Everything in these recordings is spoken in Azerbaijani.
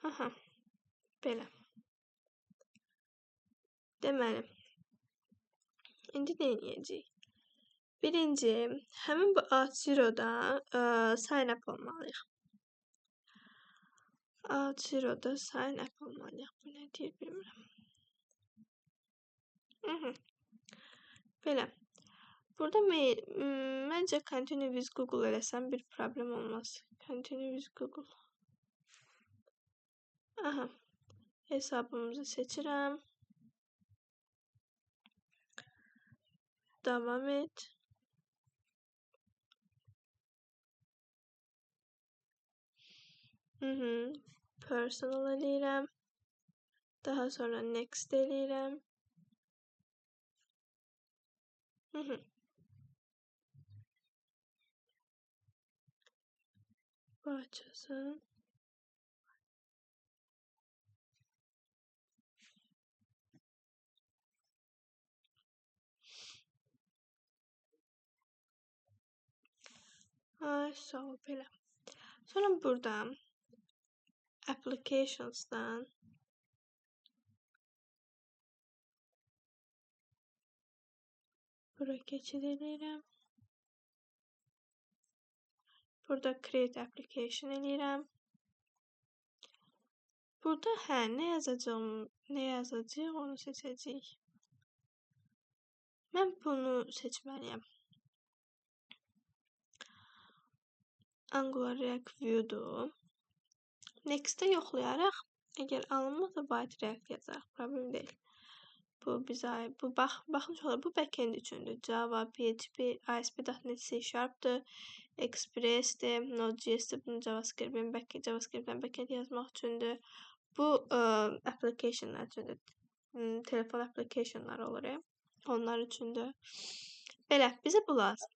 Aha, belə. Deməli, indi nə edəcəyik? Birinci, həmin bu Auth0-da sign up olmalıyıq. Auth0-da sign up olmalıyıq. Bu nə deyir, bilmirəm. Belə. Burada məncə continue with Google eləsəm bir problem olmaz. Continue with Google. Aha. Hesabımızı seçirəm. Davam et. Personal eləyirəm. Daha sonra next eləyirəm. Bu açılsın. Ay, sağ ol, belə. Sonra burada Applications'dan bura keçid eləyirəm. Burada Create Application eləyirəm. Burada nə yazacağıq onu seçəcəyik. Mən bunu seçməliyəm. Angular React View-dur. Next-də yoxlayaraq, əgər alınmasa byte React yazarıq, problem deyil. Bu baxın olar, bu backend üçündür. Java, PHP, ASP.NET C#'dır, Express-dir, Node.js-dir, bunu JavaScript-dən backend yazmaq üçündür. Bu applicationlar üçündür. Telefon applicationlar olur, onlar üçündür. Belə, bizə bu lazım.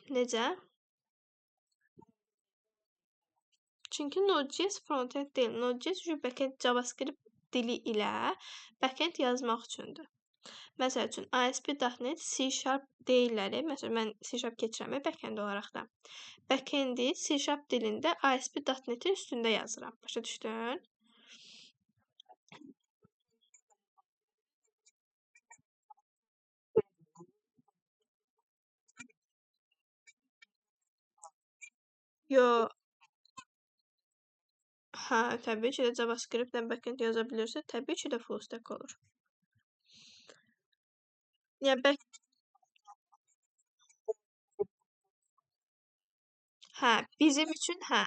Necə? Çünki Node.js frontend deyil. Node.js backend JavaScript dili ilə backend yazmaq üçündür. Məsəl üçün, ASP.NET C# deyilləri, məsələn, mən C# keçirəm backend olaraq da. Backendi C# dilində ASP.NET-in üstündə yazıram. Başa düşdün? Yo. Hə, təbii ki də JavaScript-dən backend yaza bilirsə, təbii ki də full stack olur. Yəni hə, bizim üçün hə.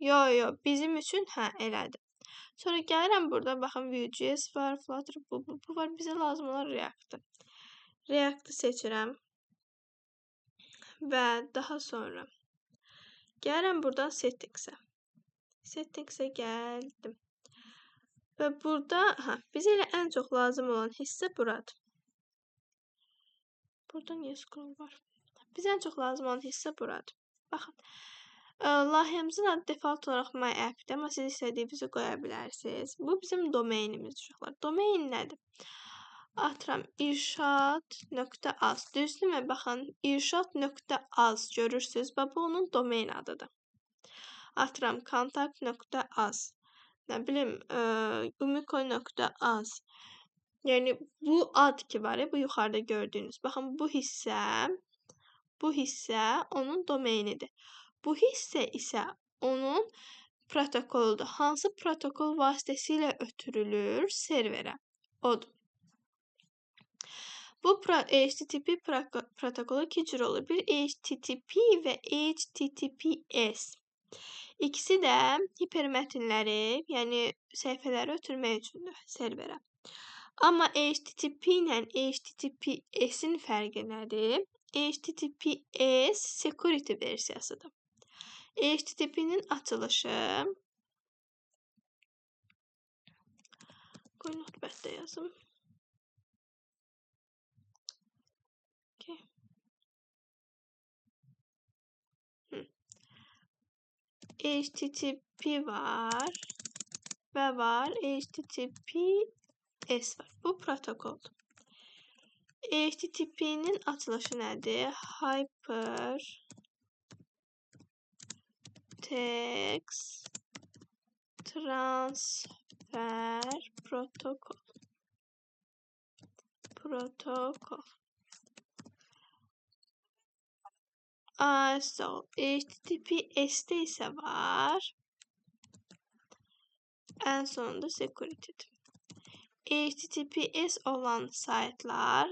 Yo, bizim üçün hə, elədir. Sonra gəlirəm burada, baxın Vue.js var, Flutter, bu var. Bizə lazım olan React-dır. React-ı seçirəm. Və daha sonra gəlirəm buradan Settings-ə. Settings-ə gəldim. Və burada, bizə elə ən çox lazım olan hissə buradır. Burada niyə scroll var? Bizə ən çox lazım olan hissə buradır. Baxın, layihəmizin adı default olaraq My App-dir, amma siz istədiyinizi qoya bilərsiniz. Bu bizim domainimiz uşaqlar. Domain nədir? Atıram irşad.az. Düzdürmü? Baxın, irşad.az görürsünüz. Bu onun domain adıdır. Atıram kontakt.az. Nə bilim, umiko.az. Yəni, bu ad ki var, bu yuxarıda gördüyünüz. Baxın, bu hissə onun domainidir. Bu hissə isə onun protokoludur. Hansı protokol vasitəsilə ötürülür serverə? Odur. Bu HTTP protokolu iki cür olur. Bir HTTP və HTTPS. İkisi də hipermətinləri, yəni səhifələri ötürmək üçündür serverə. Amma HTTP ilə HTTPS-in fərqi nədir? HTTPS security versiyasıdır. HTTP-nin açılışı qoy notepad-da yazım. HTTP var və var HTTPS var. Bu protokoldur. HTTP-nin açılışı nədir? Hyper Text transfer protocol. So HTTPS'te ise var. En sonunda security. HTTPS olan saytlar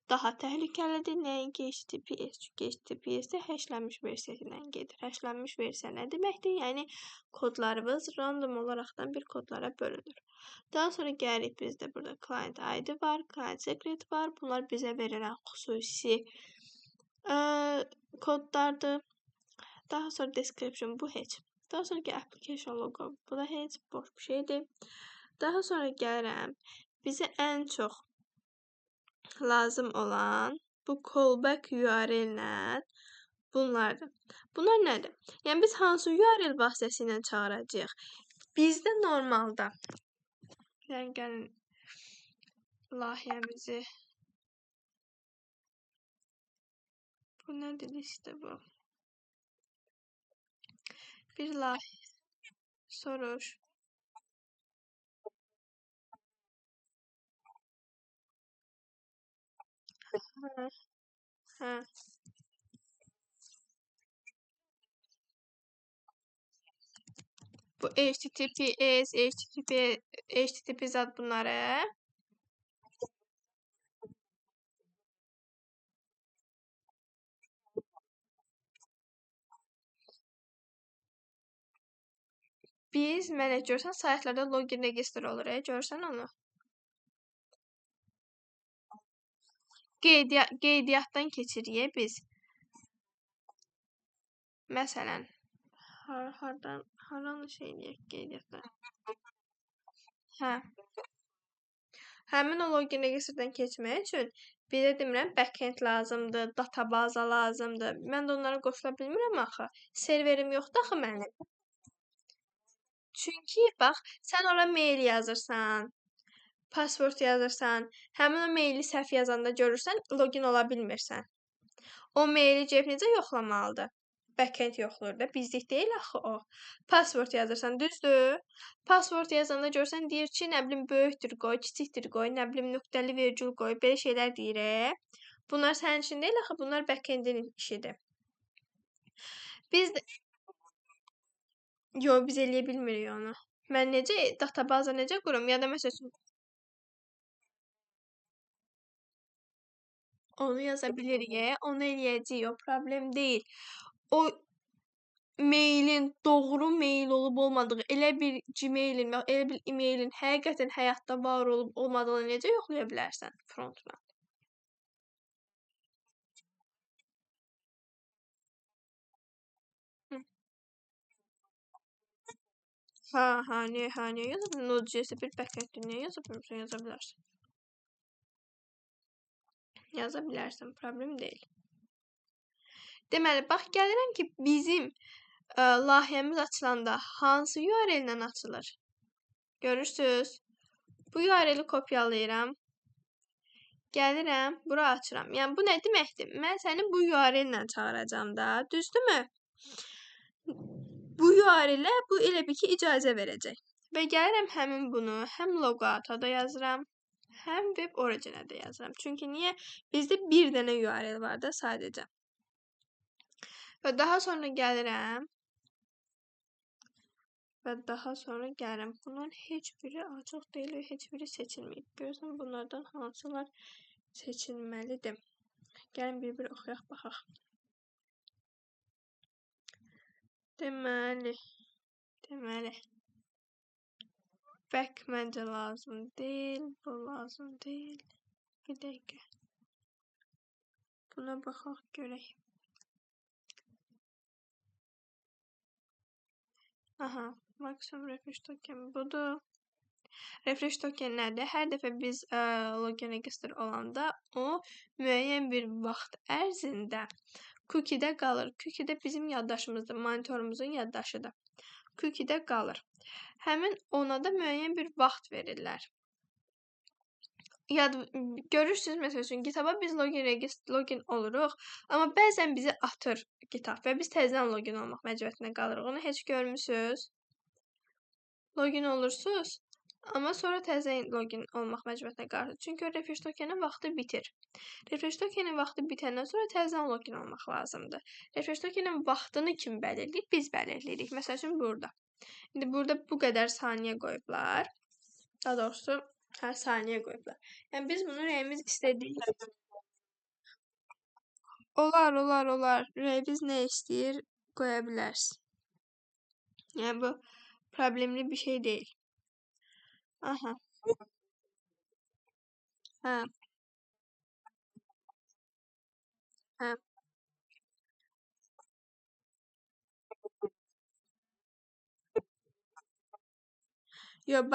daha təhlükəlidir. Nəinki HTTPS. Çünki HTTPS-də hashlənmiş versiya ilə gedir. Hashlənmiş versiya nə deməkdir? Yəni kodlarımız random olaraqdan bir kodlara bölünür. Daha sonra gəlirik bizdə burada client ID var, client secret var. Bunlar bizə verilən xüsusi kodlardır. Daha sonra description bu heç. Daha sonraki application logo bu da heç boş bir şeydir. Daha sonra gəlirəm. Bizə ən çox lazım olan bu callback URL-lə bunlardır. Bunlar nədir? Yəni biz hansı URL vasitəsilə çağıracağıq? Bizdə normalda gəlin layihəmizi bu nədir listə bu? Bir layihə soruş. Hə. Bu HTTPS, HTTP zad bunları. Biz mənə görsən saytlarda login register olur. Görsən onu. Qeydiyyatdan keçiririk biz. Məsələn, haranı şey eləyək qeydiyyatdan? Hə. Həmin o login registerdən keçmək üçün bizə demirəm backend lazımdır, databaza lazımdır. Mən də onlara qoşula bilmirəm axı. Serverim yoxdur axı mənim. Çünki bax, sən ora mail yazırsan, password yazırsan, həmin o maili səhv yazanda görürsən, login ola bilmirsən. O maili gəlib necə yoxlamalıdır? Backend yoxlayır da, bizlik deyil axı o. Password yazırsan, düzdür? Password yazanda görsən deyir ki, nə bilim böyükdür qoy, kiçikdir qoy, nə bilim nöqtəli vergül qoy, belə şeylər deyir. Bunlar sənin üçün deyil axı, bunlar backendin işidir. Biz də yox, biz eləyə bilmirik onu. Mən necə databaza necə qurum? Ya da məsələn onu yaza bilirik, onu eləyəcəyik, o problem deyil. O mailin doğru mail olub olmadığı, elə bir Gmailin, elə bir e-mailin həqiqətən həyatda var olub olmadığını necə yoxlaya bilərsən frontuna? Niyə yaza bilmirsən? Node.js-ə bir backend niyə yaza bilmirsən? Yaza bilərsən. Yaza bilərsən, problem deyil. Deməli, bax, gəlirəm ki, bizim layihəmiz açılanda hansı URL ilə açılır? Görürsünüz? Bu URL-i kopyalayıram. Gəlirəm, bura açıram. Yəni, bu nə deməkdir? Mən səni bu URL ilə çağıracam da, düzdürmü? Bu URL-ə bu elə bir ki, icazə verəcək. Və gəlirəm həmin bunu həm logout'a yazıram, həm web originə də yazıram. Çünki niyə? Bizdə bir dənə URL var da sadəcə. Və daha sonra gəlirəm. Bunların heç biri açıq deyil, heç biri seçilməyib. Görürsən, bunlardan hansılar seçilməlidir? Gəlin bir-bir oxuyaq, baxaq. Deməli. Back məncə lazım deyil, bu lazım deyil. Bir dəqiqə. Buna baxaq, görək. Aha, maksimum refresh token budur. Refresh token nədir? Hər dəfə biz login register olanda o müəyyən bir vaxt ərzində cookie-də qalır. Cookie də bizim yaddaşımızdır, monitorumuzun yaddaşıdır. Cookie-də qalır. Həmin ona da müəyyən bir vaxt verirlər. görürsünüz, məsəl üçün GitHub-a biz login oluruq, amma bəzən bizi atır GitHub və biz təzədən login olmaq məcburiyyətində qalırıq. Onu heç görmüsünüz? Login olursunuz, amma sonra təzədən login olmaq məcburiyyətinə qalırsınız. Çünki o refresh tokenin vaxtı bitir. Refresh tokenin vaxtı bitəndən sonra təzədən login olmaq lazımdır. Refresh tokenin vaxtını kim belirləyir? Biz belirləyirik. Məsəl üçün burada. İndi burada bu qədər saniyə qoyublar. Daha doğrusu hər saniyə qoyublar. Yəni biz bunu rəyimiz istədik. Olar. Rəyimiz nə istəyir qoya bilərsiniz. Yəni bu problemli bir şey deyil. Aha. Hə. Hə. Yox,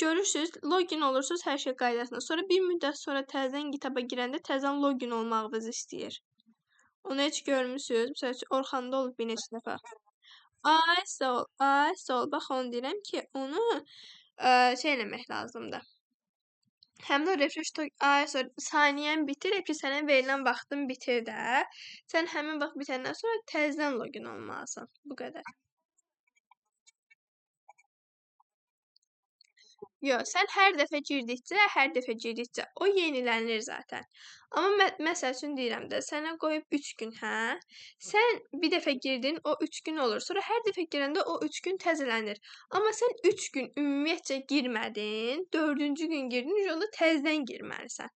görürsünüz, login olursunuz hər şey qaydasında. Sonra bir müddət sonra təzədən GitHub-a girəndə təzədən login olmağınızı istəyir. Onu heç görmüsünüz? Məsəl üçün Orxanda olub bir neçə dəfə. Ay, sağ ol. Bax onu deyirəm ki, onu şey eləmək lazımdır. Həmin o refresh saniyən bitir, ki, sənə verilən vaxtın bitir də. Sən həmin vaxt bitəndən sonra təzədən login olmalısan. Bu qədər. Yox, sən hər dəfə girdikcə o yenilənir zaten. Amma məsəl üçün deyirəm də, sənə qoyub 3 gün, hə? Sən bir dəfə girdin, o 3 gün olur. Sonra hər dəfə girəndə o 3 gün təzələnir. Amma sən 3 gün ümumiyyətcə girmədin, 4-cü gün girdin, onda təzədən girməlisən.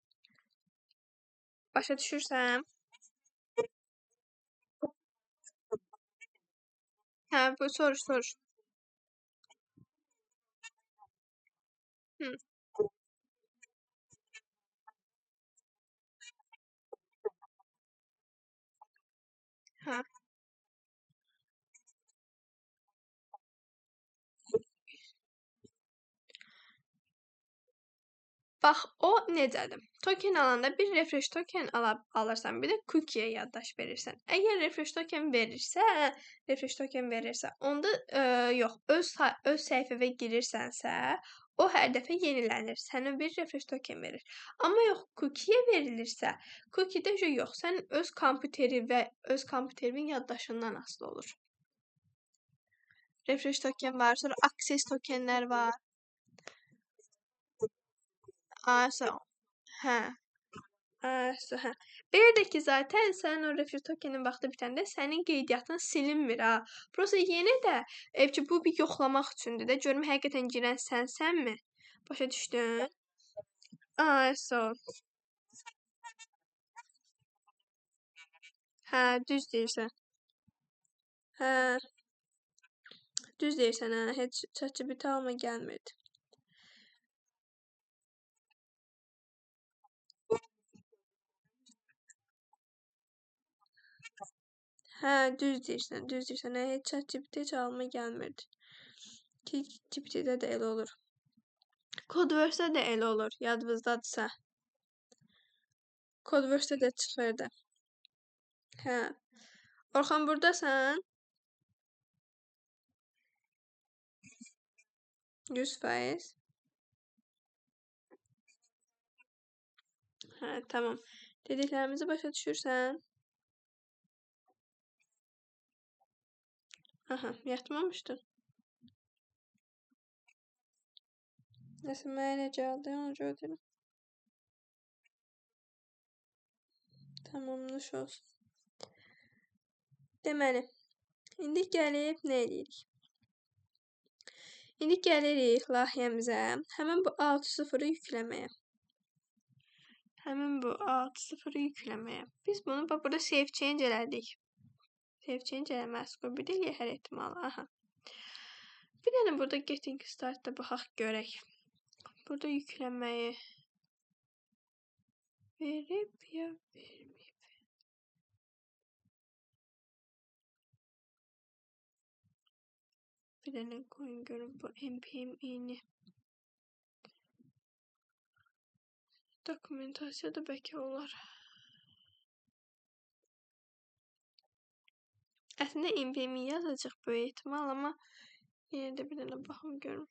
Başa düşürsən? Hə, bu soruş. Hı. Hə. Bax, o necədir? Token alanda bir refresh token alırsan, bir də cookie-yə yaddaş verirsən. Əgər refresh token verirsə, onda yox, öz səhifəyə girirsənsə, o hər dəfə yenilənir. Sənə bir refresh token verir. Amma yox, cookie-yə verilirsə, cookie-də yox, sən öz kompüteri və öz kompüterinin yaddaşından asılı olur. Refresh token var, sonra access tokenlər var. Hə. Hə. Bir də ki, zaten sənin o refresh tokenin vaxtı bitəndə sənin qeydiyyatın silinmir ha. Prosta yenə də ki, bu bir yoxlamaq üçündür də. Görüm həqiqətən girən sənsənmi? Başa düşdün? Sağ ol. Hə, düz deyirsən. Hə. Düz deyirsən, hə. Heç ChatGPT alma gəlmirdi. Hə, düz deyirsən. Heç ChatGPT heç alma gəlmirdi. GPT-də də elə olur. Codeverse-də də elə olur, yadınızdadırsa. Codeverse-də də çıxırdı. Hə. Orxan, burdasan? 100%. Hə, tamam. Dediklərimizi başa düşürsən? Aha, yatmamışdın. Nəsə mənə elə gəldi, ona görə dedim. Tamam, nuş olsun. Deməli, indi gəlib nə edirik? İndi gəlirik layihəmizə, həmin bu 6.0-ı yükləməyə. Biz bunu burada save change elədik. Save change eləməz. Bir də hər ehtimalı. Aha. Bir dənə burada getting startda baxaq görək. Burada yükləməyi verib ya verməyib. Bir dənə qoyun görün bu npm-ini. Dokumentasiyada bəlkə olar. Əslində npm-i yazacaq böyük ehtimal, amma yenə də bir dənə baxım görüm.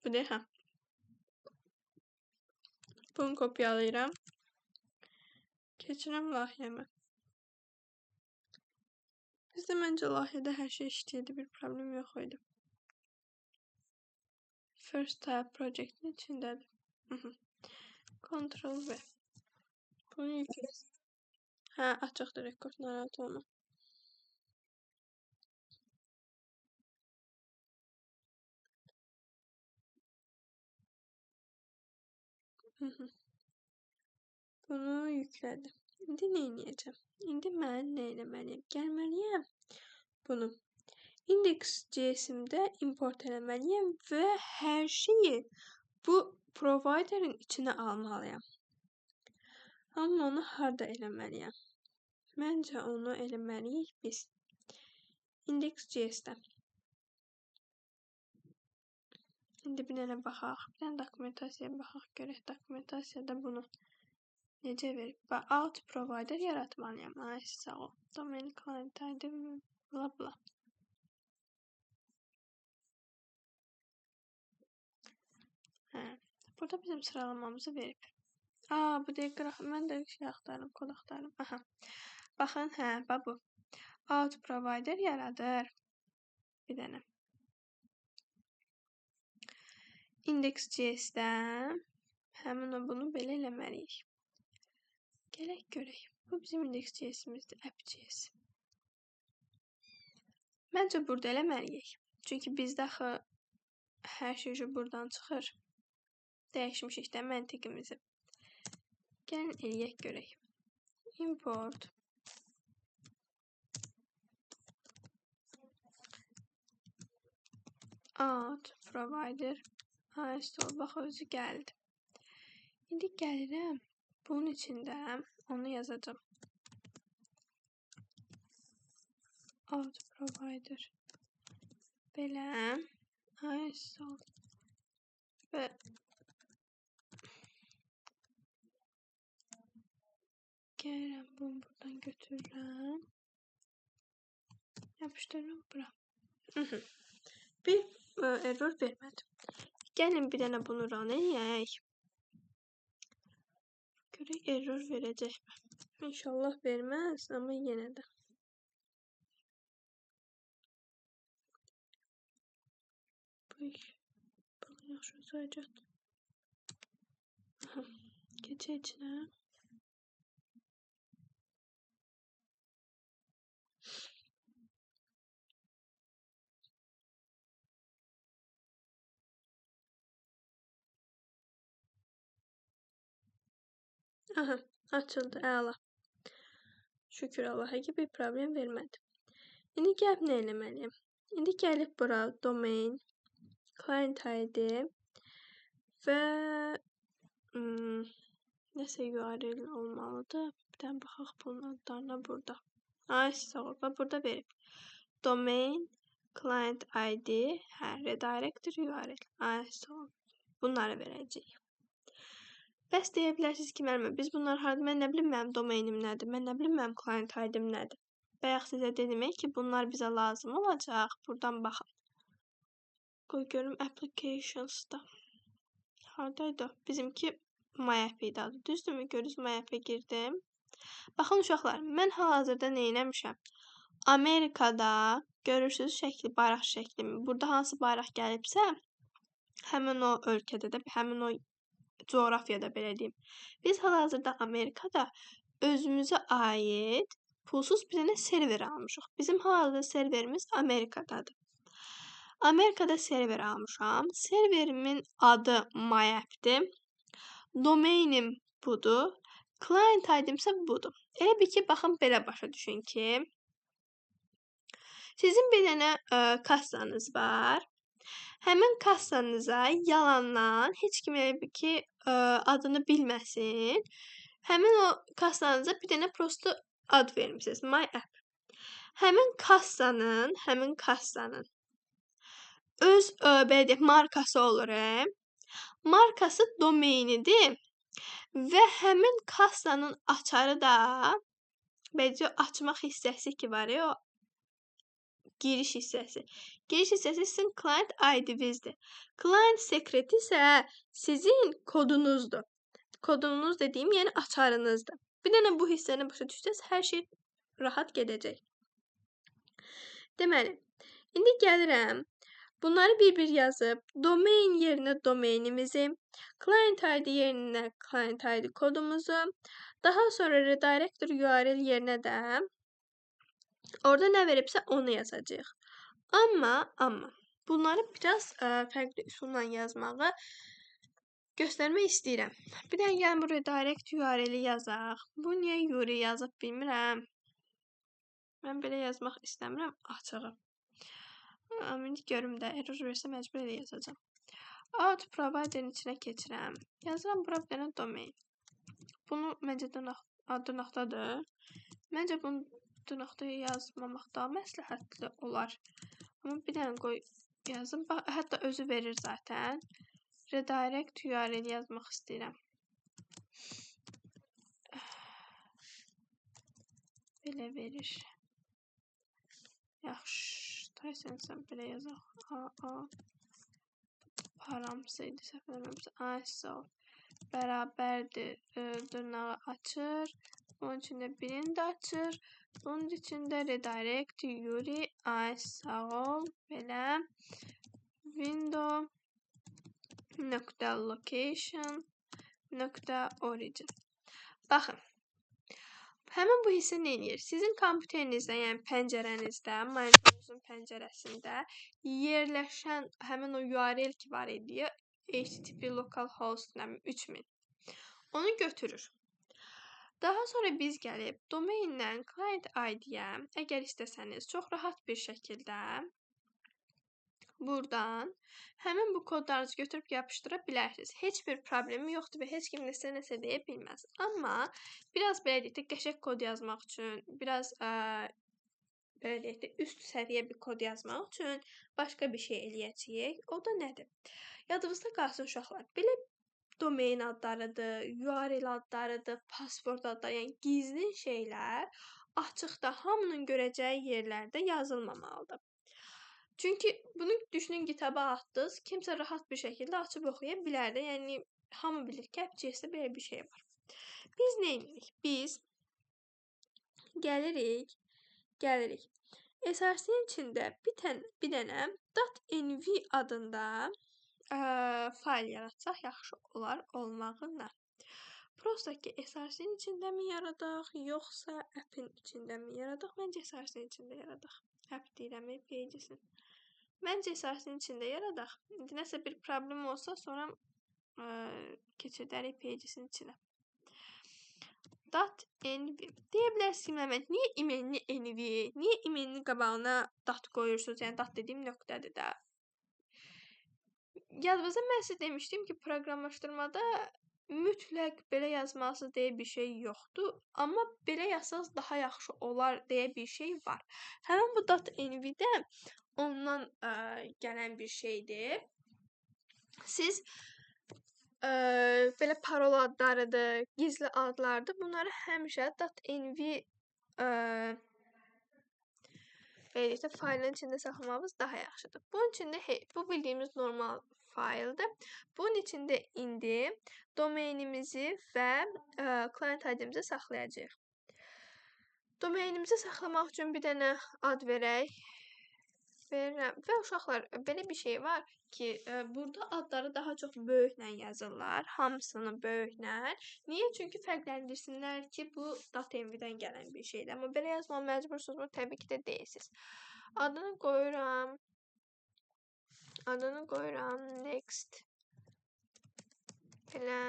Bu deyil, hə. Bunu kopyalayıram. Keçirəm layihəmə. Bizdə məncə layihədə hər şey işləyirdi, bir problem yox idi. First type project'in içindədir. Ctrl V. Bunu yükləsin. Hə, açıqdır rekord, narahat olma. Bunu yüklədim. İndi nə edəcəm? İndi mən nə eləməliyəm? Gəlməliyəm bunu index.js'imdə import eləməliyəm və hər şeyi bu provider'ın içinə almalıyam. Amma onu harda eləməliyəm? Məncə onu eləməliyik biz index.js'də. İndi bir dənə baxaq. Bir dənə dokumentasiyaya baxaq. Görək dokumentasiyada bunu necə verib? Bax, alt provider yaratmalıyam. Ay, sağ ol. Domain client ID, bla bla. Hə. Burada bizim sıralamamızı verib. Bu deyil, mən də şey axtarım, kod axtarım. Aha. Baxın, hə, bax bu. Alt provider yaradır. Bir dənə. Index.js'dən həmin bunu belə eləməliyik. Gələk görək. Bu bizim index.js'imizdir, app.js. Məncə burada eləməliyik. Çünki bizdə axı hər şey buradan çıxır. Dəyişmişik də məntiqimizi. Gəlin eləyək görək. Import. Alt provider. Bax, özü gəldi. İndi gəlirəm. Bunun içində onu yazacağım. Alt provider. Belə. Və gəlirəm, bunu buradan götürürəm. Yapışdırıram bura. Bir error vermədim. Gəlin bir dənə bunu run eləyək. Görək error verəcəkmi? İnşallah verməz, amma yenə də. Bu yaxşı olacaq. Keçək içinə. Aha, açıldı, əla. Şükür Allaha ki, bir problem vermədi. İndi gəlib nə eləməliyəm? İndi gəlib bura domain, client ID və nəsə URL olmalıdır. Bir dənə baxaq bunun adlarına burada. Ay, sağ ol. Burada verib. Domain, client ID, redirector URL. Ay, sağ ol. Bunları verəcəyik. Bəs deyə bilərsiniz ki, biz bunlar harada, mən nə bilim mənim domainim nədir, mən nə bilim mənim client ID-im nədir. Bayaq sizə dedim ki, bunlar bizə lazım olacaq. Buradan baxın. Qoy görüm applications'da. Haradaydı? Bizimki MyApp idi adı. Düzdürmü? Görürüz, MyApp-ə girdim. Baxın uşaqlar, mən hal-hazırda nə etmişəm? Amerikada görürsünüz şəkli, bayraq şəklimi. Burada hansı bayraq gəlibsə, həmin o ölkədə də, həmin o coğrafiyada belə deyim. Biz hal-hazırda Amerikada özümüzə aid pulsuz bir dənə server almışıq. Bizim hal-hazırda serverimiz Amerikadadır. Amerikada server almışam. Serverimin adı MyApp-dir. Domainim budur. Client ID-im isə budur. Elə bir ki, baxın, belə başa düşün ki, sizin bir dənə kassanız var. Həmin kassanıza yalandan, heç kim elə bir ki, adını bilməsin, həmin o kassanıza bir dənə prosto ad vermişsiniz, MyApp. Həmin kassanın öz, belə deyək, markası olur. Markası domainidir və həmin kassanın açarı da, belə deyək, açmaq hissəsi ki var, o giriş hissəsi. Giriş hissəsi sizin client ID-vinizdir. Client secret isə sizin kodunuzdur. Kodunuz dediyim, yəni açarınızdır. Bir dənə bu hissəni başa düşsəz, hər şey rahat gedəcək. Deməli, indi gəlirəm. Bunları bir-bir yazıb, domain yerinə domainimizi, client ID yerinə client ID kodumuzu, daha sonra redirector URL yerinə də orada nə veribsə onu yazacağıq. Amma bunları biraz fərqli üsulla yazmağı göstərmək istəyirəm. Bir də gəlin bu redirect URL-i yazaq. Bu niyə URL yazıb bilmirəm. Mən belə yazmaq istəmirəm açığı. İndi görüm də, error versə məcbur elə yazacağam. Out provider'in içinə keçirəm. Yazıram bura bir dənə domain. Bunu məncə dırnaqdadır. Məncə bunu dırnaqda yazmamaq daha məsləhətli olar. Amma bir dənə qoy yazım. Hətta özü verir zaten. Redirect URL yazmaq istəyirəm. Belə verir. Yaxşı. Sən belə yazaq. Paramsaydı, səhv eləməmsə. ISO bərabərdir. Dırnağı açır. Bunun içində birini də açır. Bunun içində redirect URL ISO belə window .location .origin. Baxın. Həmin bu hissə nə edir? Sizin kompüterinizdə, yəni pəncərənizdə, monitorunuzun pəncərəsində yerləşən həmin o URL ki var idi, HTTP localhost 3000. Onu götürür. Daha sonra biz gəlib domaindən client ID-yə, əgər istəsəniz, çox rahat bir şəkildə buradan həmin bu kodlarınızı götürüb yapışdıra bilərsiniz. Heç bir problemi yoxdur və heç kim nəsə deyə bilməz. Amma biraz belə deyək də qəşəng kod yazmaq üçün, biraz belə deyək də üst səviyyə bir kod yazmaq üçün başqa bir şey eləyəcəyik. O da nədir? Yadınızda qalsın uşaqlar. Belə domain adlarıdır, URL adlarıdır, password adları, yəni gizli şeylər açıqda hamının görəcəyi yerlərdə yazılmamalıdır. Çünki bunu düşünün GitHub-a atdınız, kimsə rahat bir şəkildə açıb oxuya bilər də. Yəni hamı bilir ki, App.js-də belə bir şey var. Biz nə edirik? Biz gəlirik. SRC-nin içində bir dənə .env adında fayl yaratsaq yaxşı olar olmağına. Prosta ki, SRC-nin içində mi yaradaq, yoxsa app-in içində mi yaradaq? Məncə SRC-nin içində yaradaq. App deyirəm, pages-in. Məncə SRC-nin içində yaradaq. İndi nəsə bir problem olsa, sonra keçirdərik pages-in içinə. .env. Deyə bilərsiniz ki, niyə emailini env, niyə emailini qabağına dot qoyursunuz? Yəni, dot dediyim nöqtədir də. Yadınızda mən sizə demişdim ki, proqramlaşdırmada mütləq belə yazmalısınız deyə bir şey yoxdur. Amma belə yazsanız daha yaxşı olar deyə bir şey var. Həmin bu .env-də ondan gələn bir şeydir. Siz belə parol adlarıdır, gizli adlardır. Bunları həmişə .env faylın içində saxlamamız daha yaxşıdır. Bunun içində bu bildiyimiz normal fayldır. Bunun içində indi domainimizi və client ID-mizi saxlayacağıq. Domainimizi saxlamaq üçün bir dənə ad verək. Və uşaqlar, belə bir şey var ki, burada adları daha çox böyüklə yazırlar, hamısını böyüklə. Niyə? Çünki fərqləndirsinlər ki, bu .env-dən gələn bir şeydir. Amma belə yazmağa məcbursunuz mu? Təbii ki də deyilsiniz. Adını qoyuram, next, belə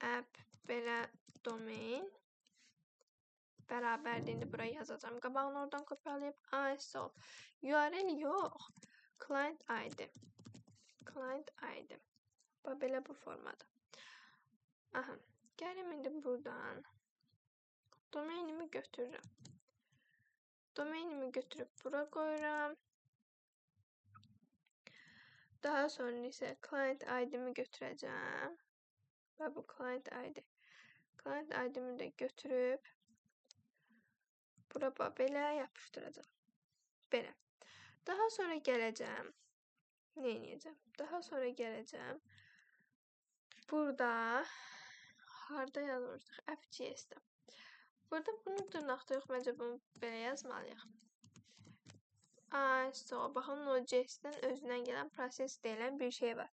app, belə domain, bərabərdir, indi buraya yazacağım. Qabağını oradan kopyalayıb, ISO, URL yox, client ID. Belə bu formada. Aha, gəlim indi buradan. Domainimi götürürəm. Domainimi götürüb bura qoyuram. Daha sonra isə client ID-mi götürəcəm. Və bu client ID. Client ID-mi də götürüb bura belə yapışdıracağım. Belə. Daha sonra gələcəm. Nə edəcəm? Daha sonra gələcəm. Burada harda yazmışdıq? FCS-də. Burada bunu dırnaqda yox, məncə bunu belə yazmalıyıq. Baxın, Node.js-dən özündən gələn proses deyilən bir şey var.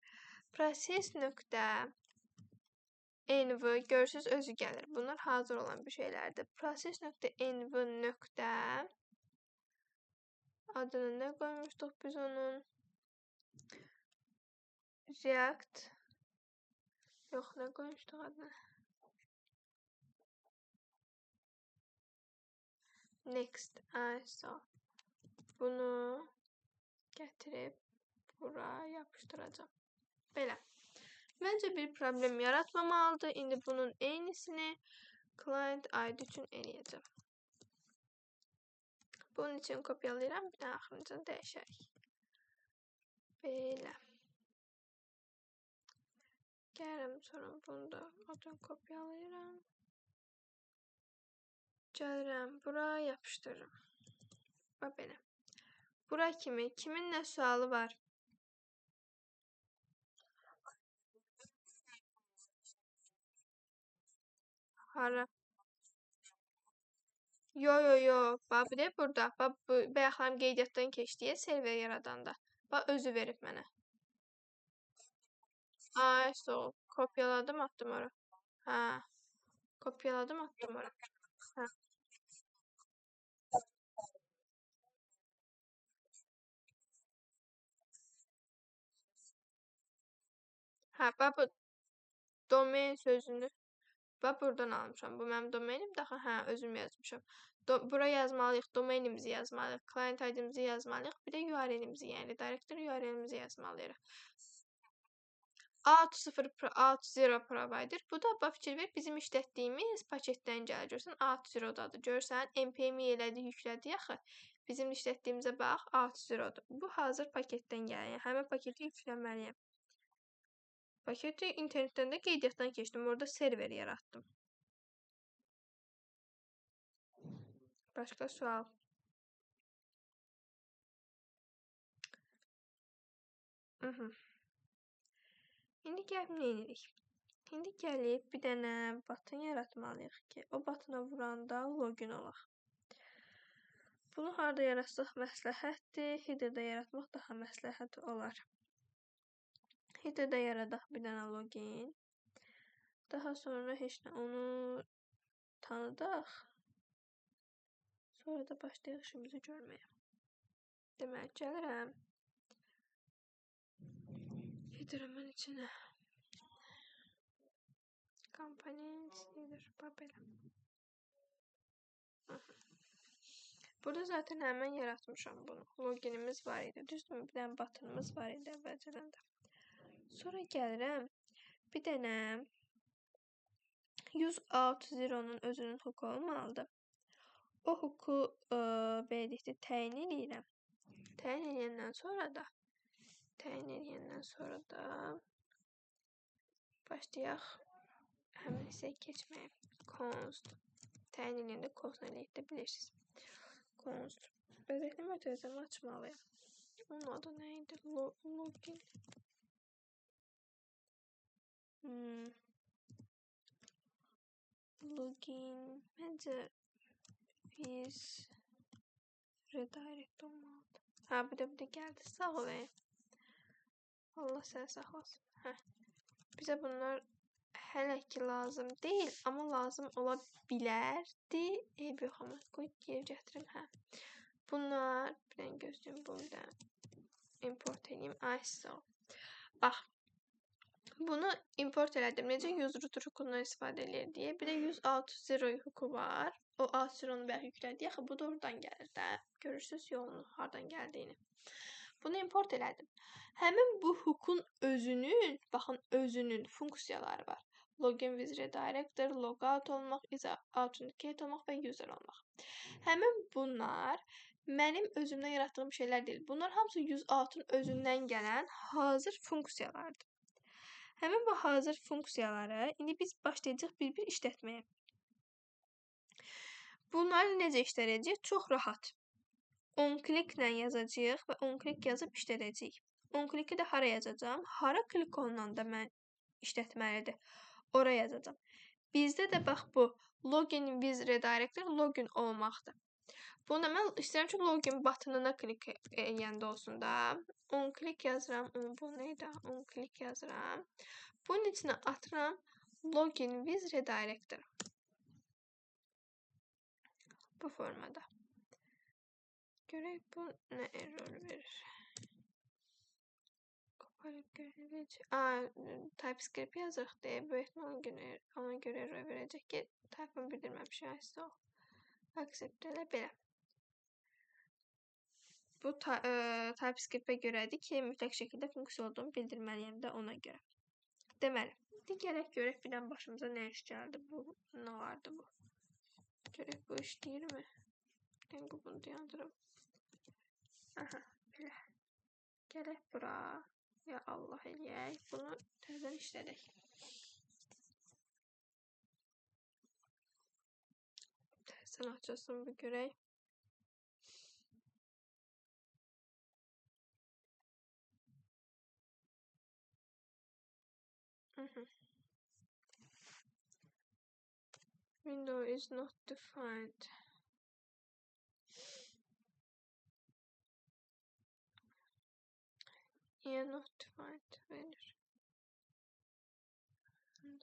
Proses nöqtə env, görürsünüz, özü gəlir. Bunlar hazır olan bir şeylərdir. Proses nöqtə env nöqtə adını nə qoymuşduq biz onun? React. Yox, nə qoymuşduq adını? Next. Bunu gətirib bura yapışdıracağım. Belə. Məncə bir problem yaratmamalıdır. İndi bunun eynisini client ID üçün eləyəcəm. Bunun için kopyalayıram. Bir də axırıncını dəyişərik. Belə. Gəlirəm, sonra bunu da adını kopyalayıram. Gəlirəm, bura yapışdırırım. Bax belə. Bura kimi, kimin nə sualı var? Hara? Yo. Bax, bir də burada. Bax, bayaqlarım qeydiyyatdan keçdiyə server yaradanda. Bax, özü verib mənə. Sol. Kopyaladım, attım ora. Hə. Kopyaladım, attım ora. Hə. Hə, bax bu domain sözünü bax buradan almışam. Bu mənim domainim. Daha hə, özüm yazmışam. Bura yazmalıyıq, domainimizi yazmalıyıq, client ID-mizi yazmalıyıq, bir də URL-imizi, yəni directory URL-imizi yazmalıyıq. Out0 provider. Bu da bax fikir ver, bizim işlətdiyimiz paketdən gəlir. Görürsən, Out0-dadır. Görürsən, npm elədi, yüklədi yaxı. Bizim işlətdiyimizə bax, Out0-dur. Bu hazır paketdən gəlir. Yəni həmin paketi yükləməliyəm. Paketi internetdən də qeydiyyatdan keçdim. Orada server yaratdım. Başqa sual. İndi gəlib nə edirik? İndi gəlib bir dənə button yaratmalıyıq ki, o buttona vuranda login olaq. Bunu harda yaratsaq məsləhətdir, header-də yaratmaq daha məsləhət olar. Header-də yaradaq bir dənə login. Daha sonra heç nə onu tanıdaq. Sonra da başlayaq işimizi görməyə. Demək, gəlirəm. Header-ımın içinə. Component header, belə. Burada zaten hemen yaratmışam bunu. Loginimiz var idi. Düzdürmü? Bir dənə buttonumuz var idi əvvəlcədən də. Sonra gəlirəm. Bir dənə use out0'nun özünün hooku olmalıdır. O hooku belirlikdə təyin edirəm. Təyin edəndən sonra da başlayaq həmin hissəyə keçməyə. Const. Təyin edəndə const eləyib də bilirsiniz. Const. Bezəkli mötərizəmi açmalıyım. Onun adı nə idi? Login. Login. Məncə biz redirect olmalıdır. Hə, bir də gəldi. Sağ ol. Allah səni saxlasın. Hə. Bizə bunlar hələ ki lazım deyil, amma lazım ola bilərdi. Eyb yox, amma qoy geri gətirim. Hə. Bunlar, bir dənə gözləyim, bunu da import edeyim. Sağ ol. Bax, bunu import elədim. Necə user router hookundan istifadə edir deyə. Bir də 160 hooku var. O out0'nu bəlkə yüklədi. Yaxı, bu da oradan gəlir də. Görürsünüz yolunu, hardan gəldiyini. Bunu import elədim. Həmin bu hookun özünün, baxın, özünün funksiyaları var. Login with redirector, logout olmaq, authenticate olmaq və user olmaq. Həmin bunlar mənim özümdən yaratdığım şeylər deyil. Bunlar hamısı 106'ın özündən gələn hazır funksiyalardır. Həmin bu hazır funksiyaları indi biz başlayacaq bir-bir işlətməyə. Bunları necə işləyəcəyik? Çox rahat. 10 kliklə yazacağıq və 10 klik yazıb işlədəcəyik. 10 kliki də hara yazacağım? Hara klik olunan da mən işlətməlidir. Ora yazacağım. Bizdə də bax bu login with redirector login olmaqdır. Bunu mən istəyirəm ki, login butonuna klik eləyəndə olsun da. 10 klik yazıram. Bu neydi? 10 klik yazıram. Bunun içinə atıram login with redirector. Bu formada. Görək bu nə error verir. Qoparıb görək. TypeScript yazırıq deyə bu ehtimal ona görə error verəcək ki, type-ını bildirməmişəm. Həsə o. Accept elə belə. Bu TypeScript-ə görədir ki, mütləq şəkildə funksiya olduğunu bildirməliyəm də ona görə. Deməli, gələk görək bir dən başımıza nə iş gəldi. Bu nə vardı bu? Görək bu işləyirmi? Dən bunu dayandırım. Aha, belə. Gələk bura. Ya Allah eləyək. Bunu təzədən işlədək. Təzədən açasın bir görək. Window is not defined. Yeah, not defined. Verir.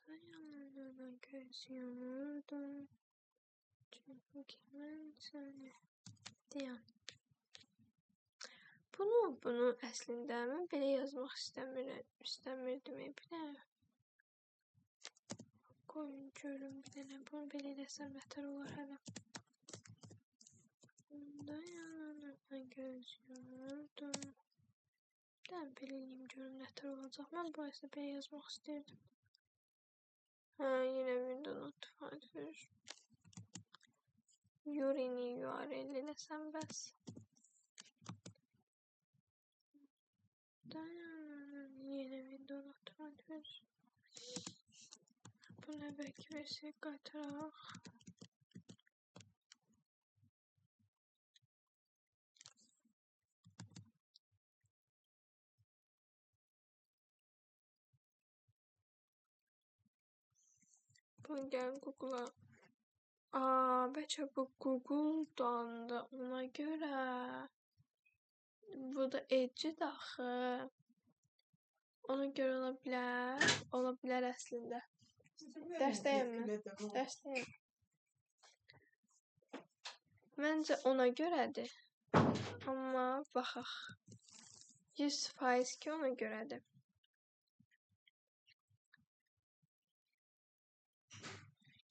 Yanına gözüyordum. Çünkü ben seni deyəm. Bunu əslində mən belə yazmaq istəmirdim. Bir də qoyun görüm bir dənə. Bunu belə eləsəm nətər olar hələ. Yanına gözüyordum. Ben belə eləyim görüm nətər olacaq. Mən bu əslində belə yazmaq istəyirdim. Yine window not defined verir. Yurini URL eləsəm bəs. Yine window not defined verir. Buna belki versək qaytaraq. Bunu gəlin Google'a. Bəlkə bu Google'dan da ona görə. Bu da Edge-dir axı. Ona görə ola bilər. Ola bilər əslində. Dərsdəyəm mən. Dərsdəyəm. Məncə ona görədir. Amma baxaq. 100% ki ona görədir.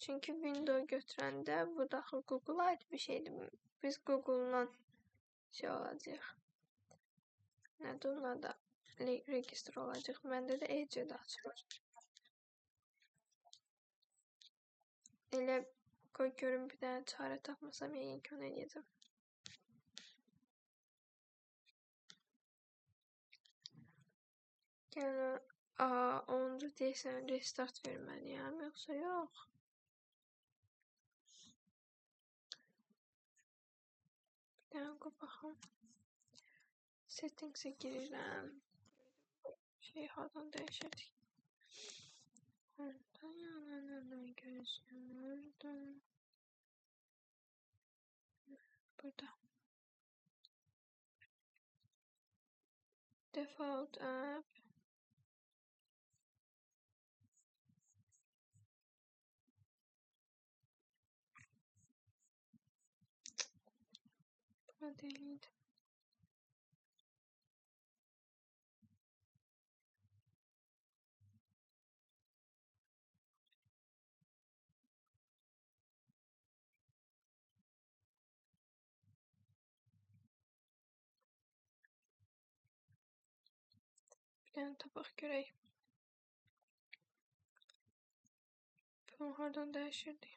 Çünki Windows götürəndə bu daxil Google-a ait bir şeydir. Biz Google-dan şey olacaq. Nədir ona da register olacaq. Məndə də Edge-də açılır. Elə qoy görüm bir dənə çarə tapmasam yəqin ki onu eləyəcəm. Yəni onda deyəsən restart verməliyəm, yoxsa yox. Bir dənə baxım. Settings-ə girirəm. Hardan dəyişəcək. Ondan yanına gözüyordum. Burada. Default app. Burada delete. Bir dənə tapaq görək. Bunu hardan dəyişirdik?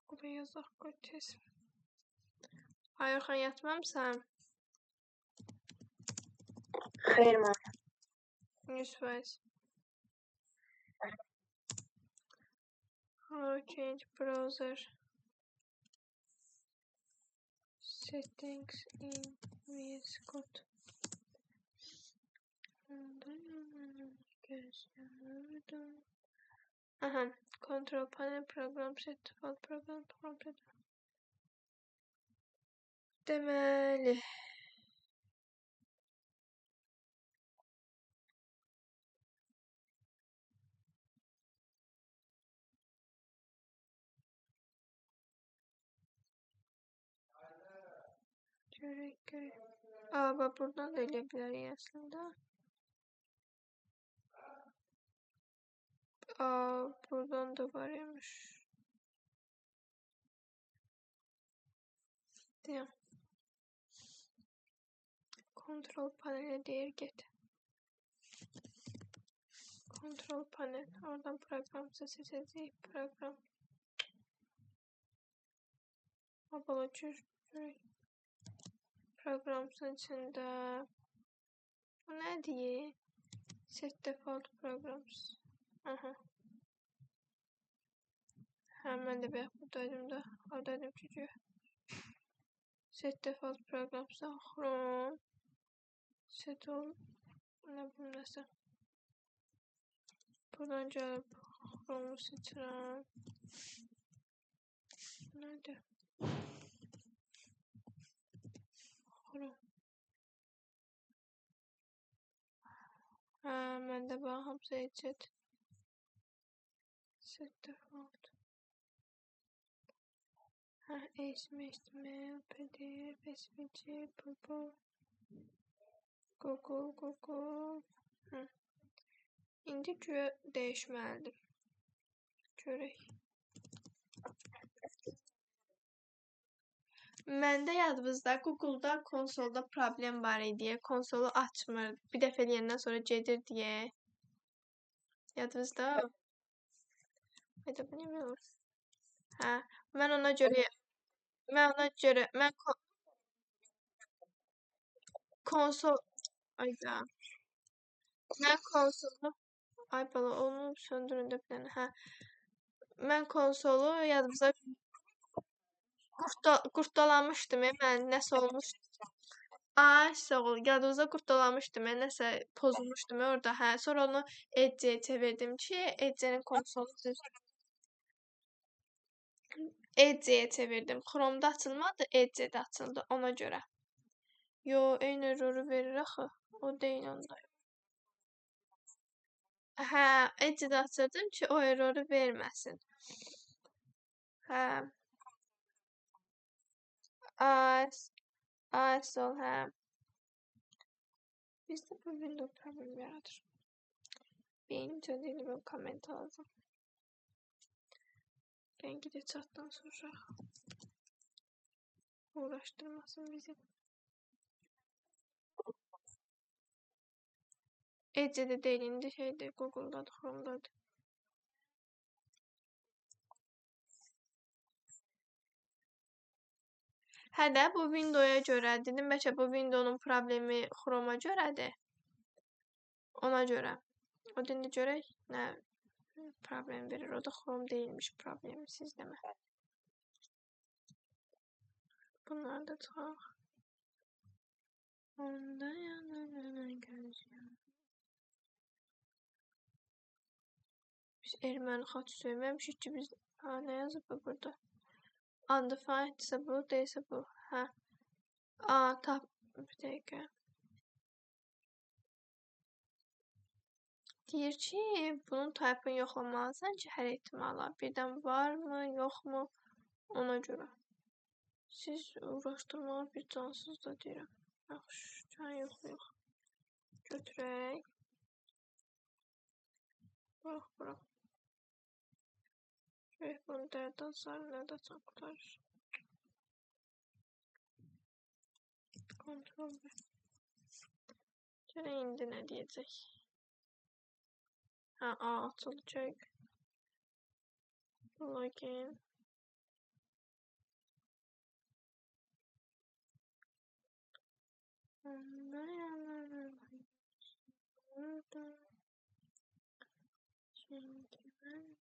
Google'a yazaq qoy tez. Ay Orxan yatmamısan? Xeyr mən. 100%. How change browser settings in VS Code. Aha, control panel program set default program prompted. Deməli. Görək. Bax buradan da eləyə bilərik əslində. Buradan da var imiş. Deyəm. Control panelə deyir get. Control panel. Oradan program seçəcəyik. Program. Abala görək. Proqramın içində bu nədir? Set default programs. Aha. Mən də bayaq buradaydım da. Oradaydım ki. Set default programs. Chrome. Set all. Nə bu nəsə? Buradan gəlib Chrome'u seçirəm. Nədir? Chrome. Məndə bax hamısı edit. Set default. HTML, PDF, SVG, Google. İndi dəyişməlidir. Görək. Məndə yadınızda Google'da konsolda problem var idi. Konsolu açmır. Bir dəfə eləyəndən sonra gedir deyə. Yadınızda? Hədə bu nə olur? Mən ona görə konsol ayda. Mən konsolu ay bala onu söndürün də bir dənə. Mən konsolu yadınızda qurtdalamışdım. Mən nəsə olmuşdu. Ay sağ ol. Yadınızda qurtdalamışdım. Mən nəsə pozulmuşdum orada. Sonra onu Edge'yə çevirdim ki, Edge'nin konsolu Edge'yə çevirdim. Chrome'da açılmadı, Edge'də açıldı ona görə. Yo, eyni error'u verir axı. O deyil onda. Edge'də açırdım ki, o error'u verməsin. Ay sağ ol, Bizdə bu window problem yaradır. Beynim çözüldü, ben komment aldım. Rengi de çatdan sonra uğraştırmasın bizi. Edge'de değil, indi şeyde, Google'dadır, Chrome'dadır. Hədə bu Windows'a görə dedim, bəlkə bu Windows'un problemi Chrome'a görədir. Ona görə. O dindi görək nə problem verir. O da Chrome değilmiş problemi sizdə. Bunlar da çıxaq. Onda yanına gözləyəm. Biz erməni xaç söyləməmişik ki, biz nə yazıb burada? Undefined ise bu, değilse bu. Tap bir dəqiqə. Deyir ki, bunun type-ını yoxlamalısan ki, hər ehtimala. Birdən varmı, yoxmu? Ona görə. Siz uğraşdırmağa bir cansız da deyirəm. Yaxşı, can yoxlayıq. Götürək. Bırax. Görək bunu dərdən sarı nədə çanqılar. Kontrol ver. Görək indi nə deyəcək. Açılacaq. Login. Şimdi ben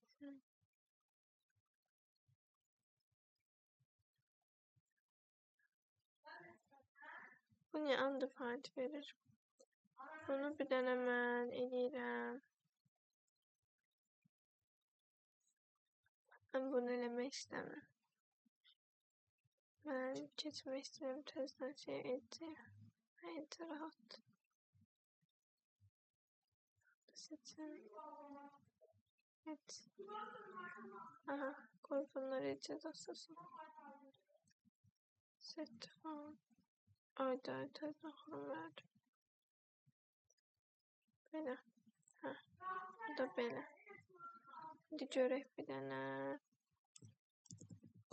bu ne undefined verir? Bunu bir dənə mən eləyirəm. Mən bunu eləmək istəmirəm. Mən keçmək istəyirəm təzədən şey edəcəyəm. Enter rahat. Seçim. Evet. Aha, koy bunları edeceğiz asasın. Set falan. Ayda təzədən verdim. Belə. Ha, bu da belə. İndi görək bir dənə.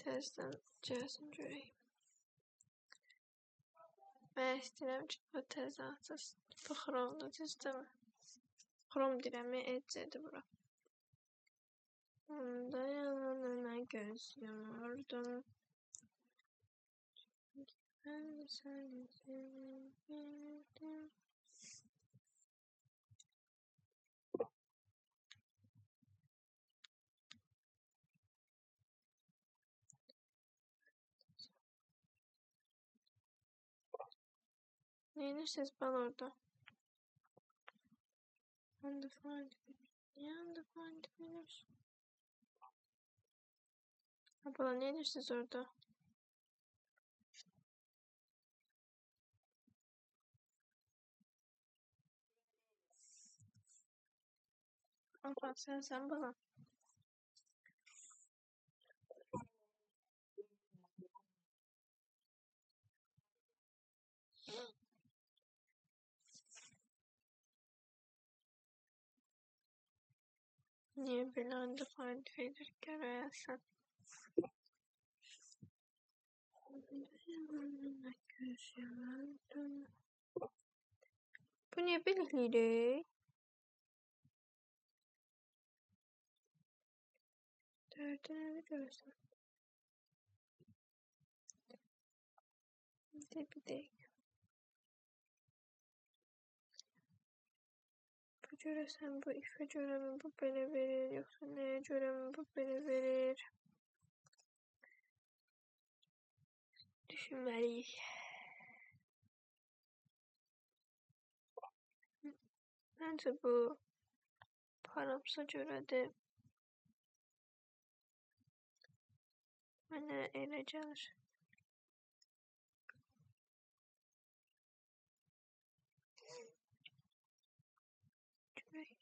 Təzədən cəhəsin görək. Mən istəyirəm ki, bu təzə açılsın. Bu Chrome-da düzdür mü? Chrome deyirəm, Edge'dir bura. Onda yanına göz yumurdum. Ben seni sevdim. Neyini ses ben orada? Undefined verir. Abla neyini ses orada? Abla sen bana. Niye böyle undefined verir görüyorsun? Bu niye belirli? Derdini görsen. Bir de. Bu göresen bu ife göre mi bu böyle verir yoksa neye göre mi bu böyle verir? Düşünmeliyiz. Bence bu paramsa göre de bana ele gelir. Görək.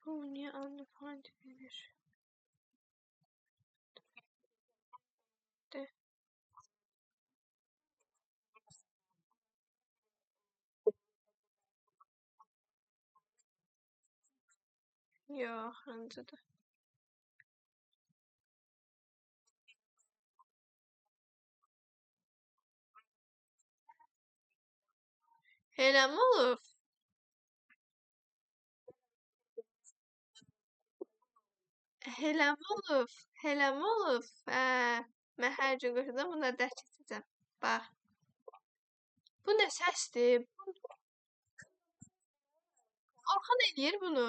Bu niye undefined verir? De. Yok bence de. Helamolov. Helamolov. Mən hər gün qoşacağım, bunları dərk edəcəm. Bax. Bu nə səsdir? Orxan eləyir bunu.